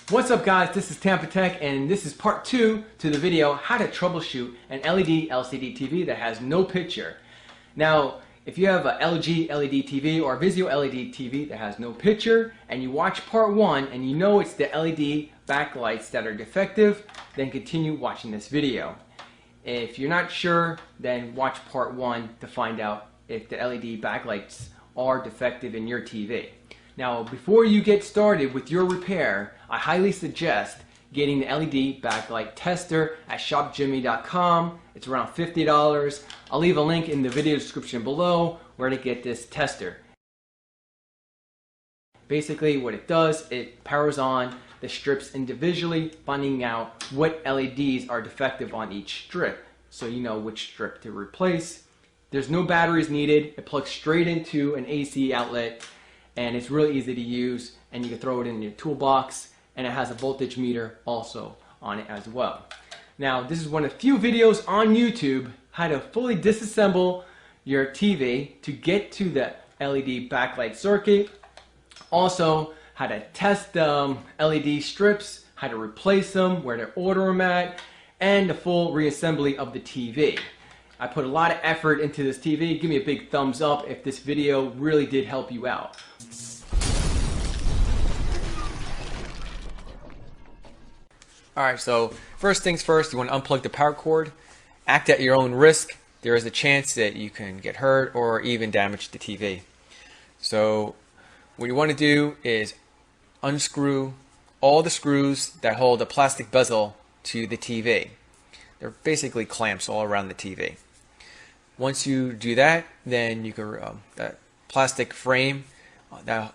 What's up guys, this is Tampa Tech and this is part 2 to the video how to troubleshoot an LED LCD TV that has no picture. Now if you have a LG LED TV or a Vizio LED TV that has no picture and you watch part 1 and you know it's the LED backlights that are defective, then continue watching this video. If you're not sure, then watch part 1 to find out if the LED backlights are defective in your TV. Now, before you get started with your repair, I highly suggest getting the LED backlight tester at shopjimmy.com. It's around $50. I'll leave a link in the video description below where to get this tester. Basically what it does, it powers on the strips individually, finding out what LEDs are defective on each strip, so you know which strip to replace. There's no batteries needed. It plugs straight into an AC outlet and it's really easy to use, and you can throw it in your toolbox, and it has a voltage meter also on it as well. Now this is one of the few videos on YouTube how to fully disassemble your TV to get to the LED backlight circuit. Also how to test LED strips, how to replace them, where to order them at, and the full reassembly of the TV. I put a lot of effort into this TV. Give me a big thumbs up if this video really did help you out. Alright, so first things first, you want to unplug the power cord. Act at your own risk. There is a chance that you can get hurt or even damage the TV. So what you want to do is unscrew all the screws that hold the plastic bezel to the TV. They're basically clamps all around the TV. Once you do that, then you can that plastic frame that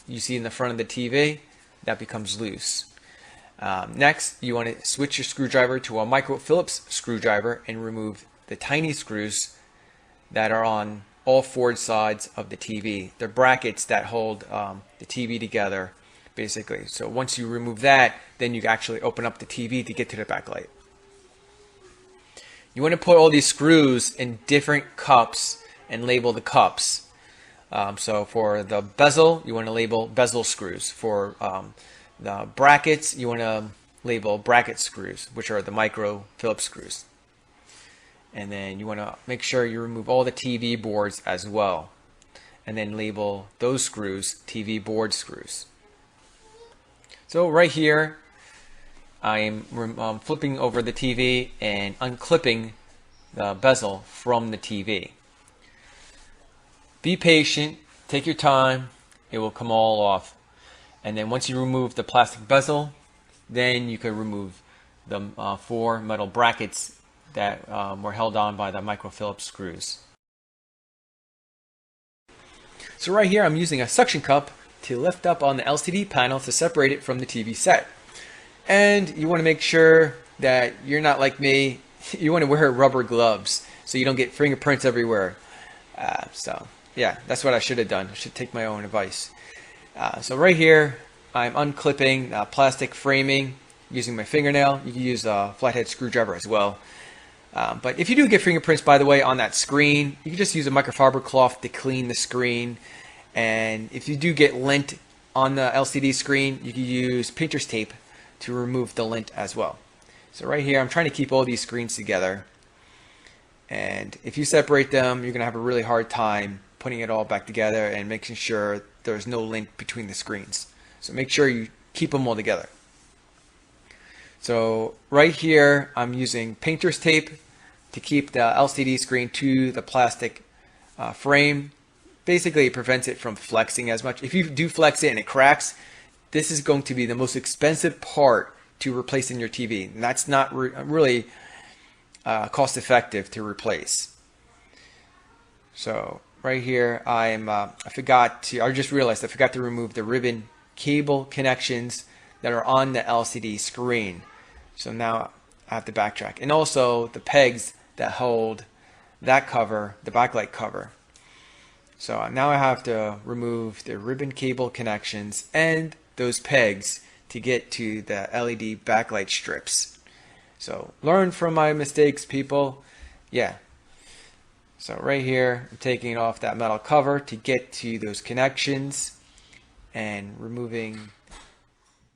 you see in the front of the TV, that becomes loose. Next, you want to switch your screwdriver to a micro Phillips screwdriver and remove the tiny screws that are on all four sides of the TV. They're brackets that hold the TV together, basically. So once you remove that, then you actually open up the TV to get to the backlight. You want to put all these screws in different cups and label the cups. So for the bezel, you want to label bezel screws. For the brackets, you want to label bracket screws, which are the micro Phillips screws. And then you want to make sure you remove all the TV boards as well. And then label those screws TV board screws. So right here, I'm flipping over the TV and unclipping the bezel from the TV. Be patient, take your time, it will come all off. And then once you remove the plastic bezel, then you can remove the 4 metal brackets that were held on by the micro Phillips screws. So right here I'm using a suction cup to lift up on the LCD panel to separate it from the TV set. And you want to make sure that you're not like me. You want to wear rubber gloves so you don't get fingerprints everywhere. So yeah, that's what I should have done. I should take my own advice. So right here, I'm unclipping plastic framing using my fingernail. You can use a flathead screwdriver as well. But if you do get fingerprints, by the way, on that screen, you can just use a microfiber cloth to clean the screen. And if you do get lint on the LCD screen, you can use painter's tape to remove the lint as well. So right here, I'm trying to keep all these screens together. And if you separate them, you're going to have a really hard time putting it all back together and making sure there's no link between the screens. So make sure you keep them all together. So right here I'm using painter's tape to keep the LCD screen to the plastic frame. Basically it prevents it from flexing as much. If you do flex it and it cracks, this is going to be the most expensive part to replace in your TV. And that's not really cost effective to replace. So right here, I just realized I forgot to remove the ribbon cable connections that are on the LCD screen. So now I have to backtrack. And also the pegs that hold that cover, the backlight cover. So now I have to remove the ribbon cable connections and those pegs to get to the LED backlight strips. So learn from my mistakes, people. Yeah. So right here, I'm taking off that metal cover to get to those connections and removing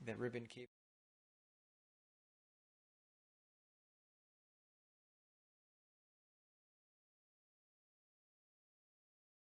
the ribbon cable.